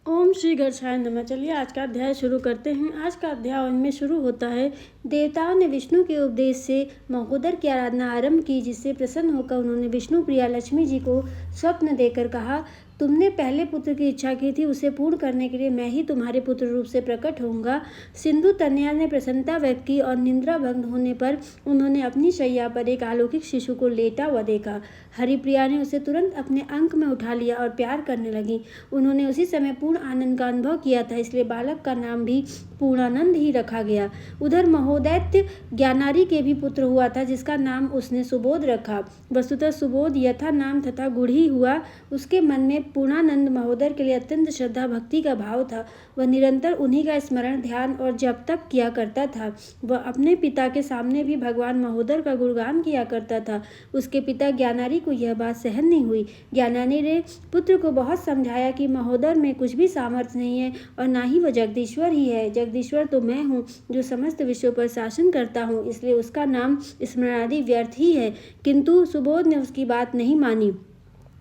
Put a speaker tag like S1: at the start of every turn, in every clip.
S1: ओम श्री गणेशाय नमः। चलिए आज का अध्याय शुरू करते हैं। आज का अध्याय इनमें शुरू होता है। देवताओं ने विष्णु के उपदेश से महोदर की आराधना आरंभ की, जिससे प्रसन्न होकर उन्होंने विष्णु प्रिया लक्ष्मी जी को स्वप्न देकर कहा, तुमने पहले पुत्र की इच्छा की थी, उसे पूर्ण करने के लिए मैं ही तुम्हारे पुत्र रूप से प्रकट होऊंगा। सिंधु तनया ने प्रसन्नता व्यक्त की और निद्रा भंग होने पर उन्होंने अपनी शैया पर एक अलौकिक शिशु को लेटा हुआ देखा। हरिप्रिया ने उसे तुरंत अपने अंक में उठा लिया और प्यार करने लगी। उन्होंने उसी समय पूर्ण आनंद का अनुभव किया था, इसलिए बालक का नाम भी पूर्णानंद ही रखा गया। उधर महोदैत्य ज्ञानारी के भी पुत्र हुआ था, जिसका नाम उसने सुबोध रखा। वस्तुतः सुबोध यथा नाम तथा गुण ही हुआ। उसके मन में पूर्णानंद महोदर के लिए अत्यंत श्रद्धा भक्ति का भाव था। वह निरंतर उन्हीं का स्मरण, ध्यान और जप तप किया करता था। वह अपने पिता के सामने भी भगवान महोदर का गुणगान किया करता था। उसके पिता ज्ञानारी को यह बात सहन नहीं हुई। ज्ञानारी ने पुत्र को बहुत समझाया कि महोदर में कुछ भी सामर्थ्य नहीं है और ना ही वह जगदीश्वर ही है। जगदीश्वर तो मैं हूँ, जो समस्त विश्व पर शासन करता हूँ, इसलिए उसका नाम स्मरणादि व्यर्थ ही है। किंतु सुबोध ने उसकी बात नहीं मानी।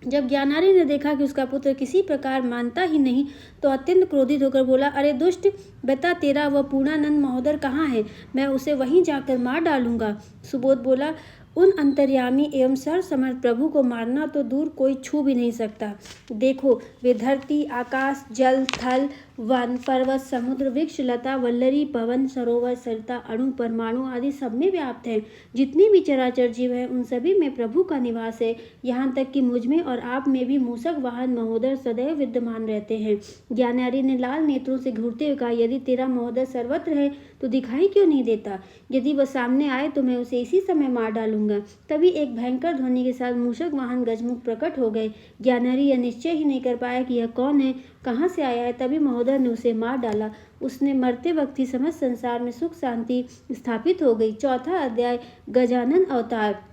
S1: जब ज्ञानारी ने देखा कि उसका पुत्र किसी प्रकार मानता ही नहीं, तो अत्यंत क्रोधित होकर बोला, अरे दुष्ट, बता तेरा वह पूर्णानंद महोदर कहाँ है? मैं उसे वहीं जाकर मार डालूंगा। सुबोध बोला, उन अंतर्यामी एवं सर्वसमर्थ प्रभु को मारना तो दूर कोई छू भी नहीं सकता। देखो, वे धरती, आकाश, जल, थल, वन, पर्वत, समुद्र, वृक्ष, लता, वल्लरी, पवन, सरोवर, सरिता, अणु, परमाणु आदि सब में व्याप्त है। जितने भी चराचर जीव हैं, उन सभी में प्रभु का निवास है। यहाँ तक कि मुझ में और आप में भी मूषक वाहन महोदर सदैव विद्यमान रहते हैं। ज्ञानारी ने लाल नेत्रों से घूरते हुए कहा, यदि तेरा महोदर सर्वत्र है तो दिखाई क्यों नहीं देता? यदि वह सामने आए तो मैं उसे इसी समय मार डालूंगा। तभी एक भयंकर ध्वनि के साथ मूषक वाहन गजमुख प्रकट हो गए। ज्ञानारी यह निश्चय ही नहीं कर पाया कि यह कौन है, कहाँ से आया है। तभी महोदर ने उसे मार डाला। उसने मरते वक्त ही समस्त संसार में सुख शांति स्थापित हो गई। चौथा अध्याय, गजानन अवतार।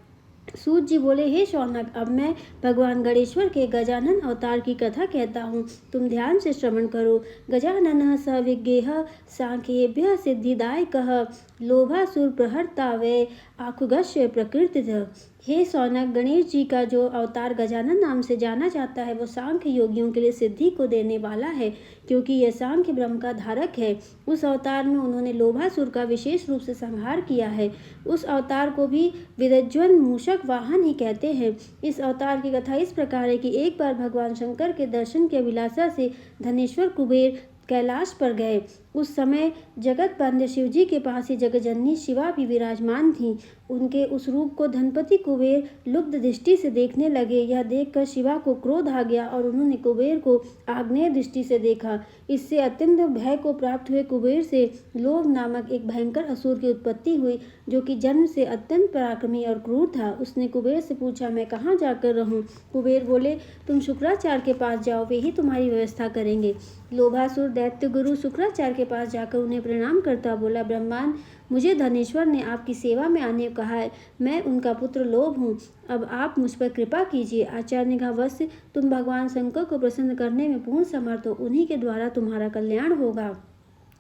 S1: सूत जी बोले, हे शौनक, अब मैं भगवान गणेश्वर के गजानन अवतार की कथा कहता हूँ, तुम ध्यान से श्रवण करो। गजानन स विज्ञेह सांख्येभ्य सिद्धिदायकः लोभासुर प्रहर्ता वे आखुगस्य प्रकृतिः। हे शौनक, गणेश जी का जो अवतार गजानन नाम से जाना जाता है, वो सांख्य योगियों के लिए सिद्धि को देने वाला है, क्योंकि यह सांख्य ब्रह्म का धारक है। उस अवतार में उन्होंने लोभासुर का विशेष रूप से संहार किया है। उस अवतार को भी विदज्वन मूषक वाहन ही कहते हैं। इस अवतार की कथा इस प्रकार है कि एक बार भगवान शंकर के दर्शन की अभिलाषा से धनेश्वर कुबेर कैलाश पर गए। उस समय जगत बंद शिवजी के पास ही जगजननी शिवा भी विराजमान थीं। उनके उस रूप को धनपति कुबेर लुब्ध दृष्टि से देखने लगे। यह देखकर शिवा को क्रोध आ गया और उन्होंने कुबेर को आग्नेय दृष्टि से देखा। इससे अत्यंत भय को प्राप्त हुए कुबेर से लोभ नामक एक भयंकर असुर की उत्पत्ति हुई, जो कि जन्म से अत्यंत पराक्रमी और क्रूर था। उसने कुबेर से पूछा, मैं कहाँ जाकर रहूं? कुबेर बोले, तुम शुक्राचार्य के पास जाओ, वे ही तुम्हारी व्यवस्था करेंगे। लोभासुर दैत्य गुरु शुक्राचार्य के पास जाकर उन्हें प्रणाम करता बोला, ब्रह्मांड, मुझे धनेश्वर ने आपकी सेवा में आने को कहा है। मैं उनका पुत्र लोभ हूँ। अब आप मुझ पर कृपा कीजिए। आचार्य ने कहा, वत्स, तुम भगवान शंकर को प्रसन्न करने में पूर्ण समर्थ हो, उन्हीं के द्वारा तुम्हारा कल्याण होगा।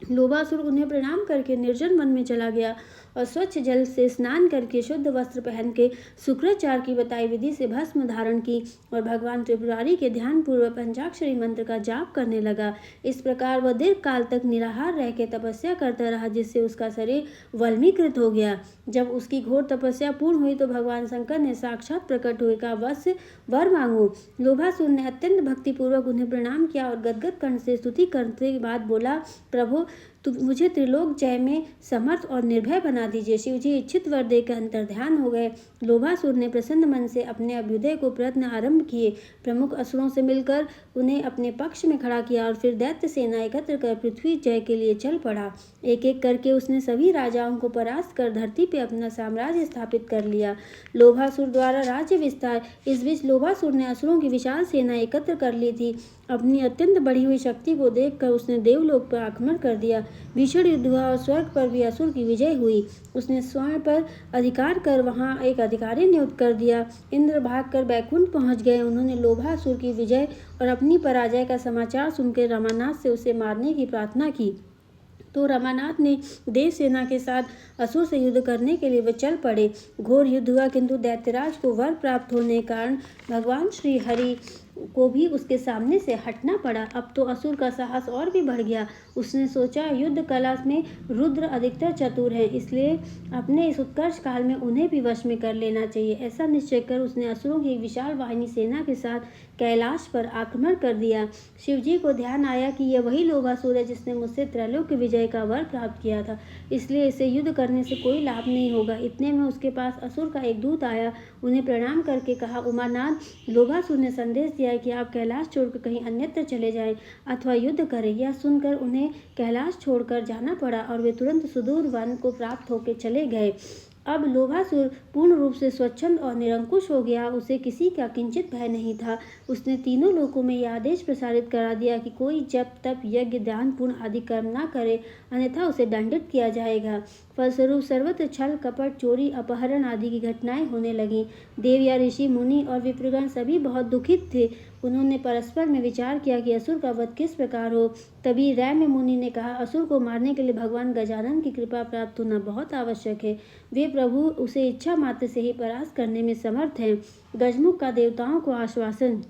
S1: लोभासुर उन्हें प्रणाम करके निर्जन वन में चला गया और स्वच्छ जल से स्नान करके शुद्ध वस्त्र पहन के शुक्राचार्य की बताई विधि से भस्म धारण की और भगवान त्रिपुरारी के ध्यान पूर्वक पंचाक्षरी मंत्र का जाप करने लगा। इस प्रकार वह दीर्घ काल तक निराहार रह के तपस्या करता रहा, जिससे उसका शरीर वल्मीकृत हो गया। जब उसकी घोर तपस्या पूर्ण हुई तो भगवान शंकर ने साक्षात प्रकट हुए कहा, वत्स, वर मांगो। लोभासुर ने अत्यंत भक्तिपूर्वक उन्हें प्रणाम किया और गदगद कंठ से स्तुति करते के बाद बोला, प्रभु, मुझे त्रिलोक जय में समर्थ और निर्भय बना दीजिए। शिवजी इच्छित वर देकर अंतर्ध्यान हो गए। लोभासुर ने प्रसन्न मन से अपने अभ्युदय को प्रयत्न आरंभ किए। प्रमुख असुरों से मिलकर उन्हें अपने पक्ष में खड़ा किया और फिर दैत्य सेना एकत्र कर पृथ्वी जय के लिए चल पड़ा। एक एक करके उसने सभी राजाओं को परास्त कर धरती पे अपना साम्राज्य स्थापित कर लिया। लोभासुर द्वारा राज्य विस्तार। इस बीच लोभासुर ने असुरों की विशाल सेना एकत्र कर ली थी। अपनी अत्यंत बढ़ी हुई शक्ति को देखकर उसने देवलोक पर आक्रमण कर दिया। भीषण युद्ध हुआ और स्वर्ग पर भी असुर की विजय हुई। उसने स्वर्ण पर अधिकार कर वहां एक अधिकारी नियुक्त कर दिया। इंद्र भागकर बैकुंठ पहुंच गए। उन्होंने लोभासुर की विजय और अपनी पराजय का समाचार सुनकर रमानाथ से उसे मारने की प्रार्थना की, तो रमानाथ ने देव सेना के साथ असुर से युद्ध करने के लिए वे चल पड़े। घोर युद्ध हुआ, किंतु दैत्यराज को वर प्राप्त होने के कारण भगवान श्री हरि को भी उसके सामने से हटना पड़ा। अब तो असुर का साहस और भी बढ़ गया। उसने सोचा, युद्ध कला में रुद्र अधिकतर चतुर हैं, इसलिए अपने इस उत्कर्ष काल में उन्हें भी वश में कर लेना चाहिए। ऐसा निश्चय कर उसने असुरों की एक विशाल वाहिनी सेना के साथ कैलाश पर आक्रमण कर दिया। शिवजी को ध्यान आया कि यह वही लोभासुर है जिसने मुझसे त्रैलोक्य विजय का वर प्राप्त किया था, इसलिए इसे युद्ध करने से कोई लाभ नहीं होगा। इतने में उसके पास असुर का एक दूत आया। उन्हें प्रणाम करके कहा, उमानाथ, लोभासुर ने संदेश दिया है कि आप कैलाश छोड़कर कहीं अन्यत्र चले जाएं अथवा युद्ध करें। यह सुनकर उन्हें कैलाश छोड़कर जाना पड़ा और वे तुरंत सुदूर वन को प्राप्त होकर चले गए। अब लोभासुर पूर्ण रूप से स्वच्छंद और निरंकुश हो गया। उसे किसी का किंचित भय नहीं था। उसने तीनों लोकों में यह आदेश प्रसारित करा दिया कि कोई जप तप यज्ञ दान पुण्य आदि कर्म न करे, अन्यथा उसे दंडित किया जाएगा। फलस्वरूप सर्वत्र छल कपट चोरी अपहरण आदि की घटनाएं होने लगीं। देव या ऋषि मुनि और विप्रगण सभी बहुत दुखित थे। उन्होंने परस्पर में विचार किया कि असुर का वध किस प्रकार हो। तभी रैम्य मुनि ने कहा, असुर को मारने के लिए भगवान गजानन की कृपा प्राप्त होना बहुत आवश्यक है। वे प्रभु उसे इच्छा मात्र से ही परास्त करने में समर्थ हैं। गजमुख का देवताओं को आश्वासन।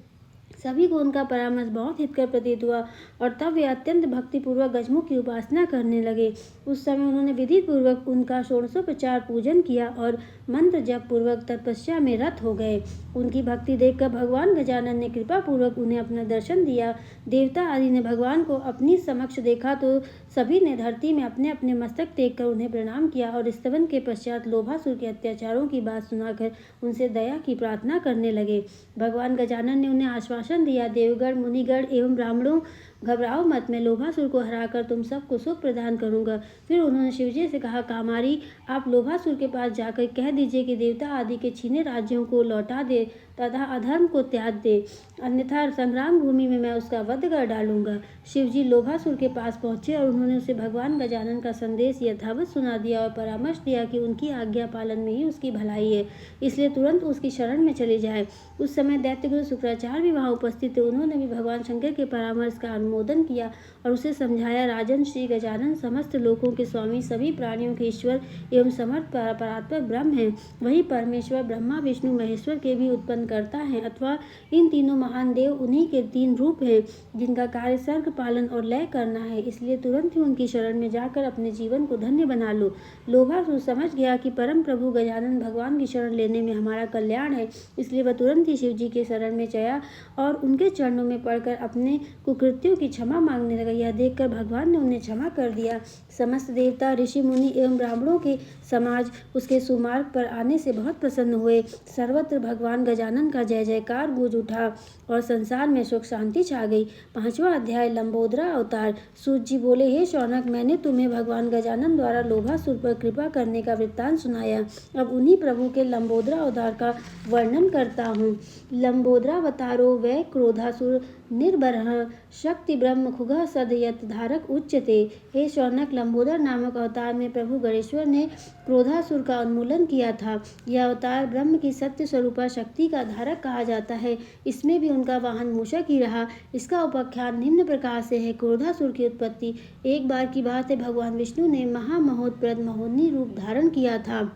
S1: सभी को उनका परामर्श बहुत हितकर प्रतीत हुआ और तब वे अत्यंत भक्तिपूर्वक गजमुख की उपासना करने लगे। उस समय उन्होंने विधि पूर्वक उनका षोडशोपचार पूजन किया और मंत्र जप पूर्वक तपस्या में रत हो गए। उनकी भक्ति देखकर भगवान गजानन ने कृपा पूर्वक उन्हें अपना दर्शन दिया। देवता आदि ने भगवान को अपनी समक्ष देखा तो सभी ने धरती में अपने अपने मस्तक टेक कर उन्हें प्रणाम किया और स्तवन के पश्चात लोभासुर के अत्याचारों की बात सुनाकर उनसे दया की प्रार्थना करने लगे। भगवान गजानन ने उन्हें आश्वासन दिया, देवगण मुनिगण एवं ब्राह्मणों, घबराओ मत, मैं लोभासुर को हराकर तुम सबको सुख प्रदान करूंगा। फिर उन्होंने शिवजी से कहा, कामारी, आप लोभासुर के पास जाकर कह दीजिए कि देवता आदि के छीने राज्यों को लौटा दे तथा अधर्म को त्याग दे, अन्यथा संग्राम भूमि में मैं उसका वध कर डालूंगा। शिवजी लोभासुर के पास पहुंचे और उन्होंने उसे भगवान गजानन का संदेश यथावत सुना दिया और परामर्श दिया कि उनकी आज्ञा पालन में ही उसकी भलाई है, इसलिए तुरंत उसकी शरण में चले जाए। उस समय दैत्यगुरु शुक्राचार्य भी वहां उपस्थित थे। उन्होंने भी भगवान शंकर के परामर्श का अनुमोदन किया और उसे समझाया, राजन, श्री गजानन समस्त लोकों के स्वामी, सभी प्राणियों के ईश्वर एवं समर्थ परात्पर ब्रह्म हैं। वही परमेश्वर ब्रह्मा विष्णु महेश्वर के भी उत्पन्न करता है, अथवा इन तीनों महान देव उन्हीं के तीन रूप हैं जिनका कार्य सर्ग पालन और लय करना है, इसलिए तुरंत ही उनकी शरण में जाकर अपने जीवन को धन्य बना लो। लोभासुर समझ गया कि परम प्रभु गजानन भगवान की शरण लेने में हमारा कल्याण है, इसलिए वह तुरंत ही शिव जी के शरण में गया और उनके चरणों में पड़कर अपने कुकृत्यों की क्षमा मांगने लगा। यह देखकर भगवान ने उन्हें क्षमा कर दिया। समस्त देवता ऋषि मुनि एवं ब्राह्मणों के समाज उसके सुमार्ग पर आने से बहुत प्रसन्न हुए। सर्वत्र भगवान गजानन का जय जयकार गूंज उठा और संसार में सुख शांति छा गई। 5वां अध्याय, लंबोदरा अवतार। सूत जी बोले, हे शौनक, मैंने तुम्हें भगवान गजानन द्वारा लोभासुर पर कृपा करने का वृत्तांत सुनाया। अब उन्हीं प्रभु के लंबोदरा अवतार का वर्णन करता हूँ। लंबोदरावतारो वै क्रोधासुर निर्बरः शक्ति ब्रह्म खुगः सदयत धारक उच्यते। हे शौनक, लंबोदर नामक अवतार में प्रभु गणेश्वर ने क्रोधासुर का उन्मूलन किया था। यह अवतार ब्रह्म की सत्य स्वरूपा शक्ति का धारक कहा जाता है। इसमें भी उनका वाहन मूषक ही रहा। इसका उपाख्यान निम्न प्रकार से है। क्रोधासुर की उत्पत्ति। एक बार की बात है, भगवान विष्णु ने महामहोत्प्रद मोहिनी रूप धारण किया था।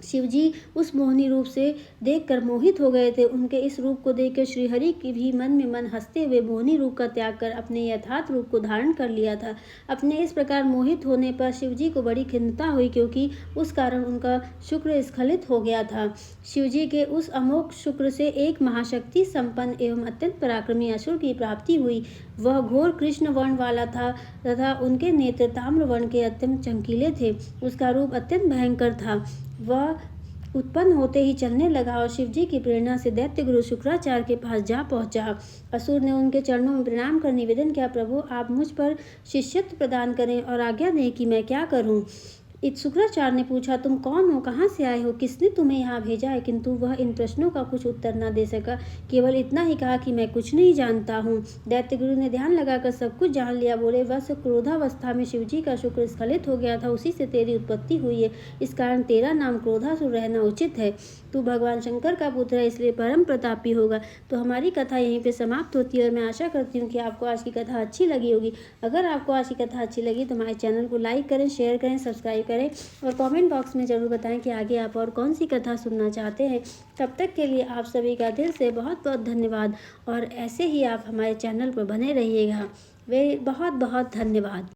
S1: शिवजी उस मोहिनी रूप से देखकर मोहित हो गए थे। उनके इस रूप को देखकर श्रीहरि की भी मन में मन हंसते हुए मोहिनी रूप का त्याग कर अपने यथार्थ रूप को धारण कर लिया था। अपने इस प्रकार मोहित होने पर शिवजी को बड़ी खिन्नता हुई, क्योंकि उस कारण उनका शुक्र स्खलित हो गया था। शिवजी के उस अमोघ शुक्र से एक महाशक्ति संपन्न एवं अत्यंत पराक्रमी असुर की प्राप्ति हुई। वह घोर कृष्ण वर्ण वाला था तथा उनके नेत्र ताम्र वर्ण के अत्यंत चमकीले थे। उसका रूप अत्यंत भयंकर था। वह उत्पन्न होते ही चलने लगा और शिवजी की प्रेरणा से दैत्य गुरु शुक्राचार्य के पास जा पहुंचा। असुर ने उनके चरणों में प्रणाम कर निवेदन किया, प्रभु आप मुझ पर शिष्यत्व प्रदान करें और आज्ञा दें कि मैं क्या करूं। शुक्राचार्य ने पूछा, तुम कौन हो, कहाँ से आए हो, किसने तुम्हें यहाँ भेजा है। किंतु वह इन प्रश्नों का कुछ उत्तर न दे सका, केवल इतना ही कहा कि मैं कुछ नहीं जानता हूँ। दैत्य गुरु ने ध्यान लगाकर सब कुछ जान लिया। बोले, बस क्रोधावस्था में शिवजी का शुक्र स्खलित हो गया था, उसी से तेरी उत्पत्ति हुई है। इस कारण तेरा नाम क्रोधासुर रहना उचित है। तू भगवान शंकर का पुत्र है, इसलिए परम प्रतापी होगा। तो हमारी कथा यहीं पे समाप्त होती है और मैं आशा करती हूँ कि आपको आज की कथा अच्छी लगी होगी। अगर आपको आज की कथा अच्छी लगी तो हमारे चैनल को लाइक करें, शेयर करें, सब्सक्राइब करें और कमेंट बॉक्स में ज़रूर बताएं कि आगे आप और कौन सी कथा सुनना चाहते हैं। तब तक के लिए आप सभी का दिल से बहुत बहुत धन्यवाद और ऐसे ही आप हमारे चैनल पर बने रहिएगा। वे बहुत बहुत धन्यवाद।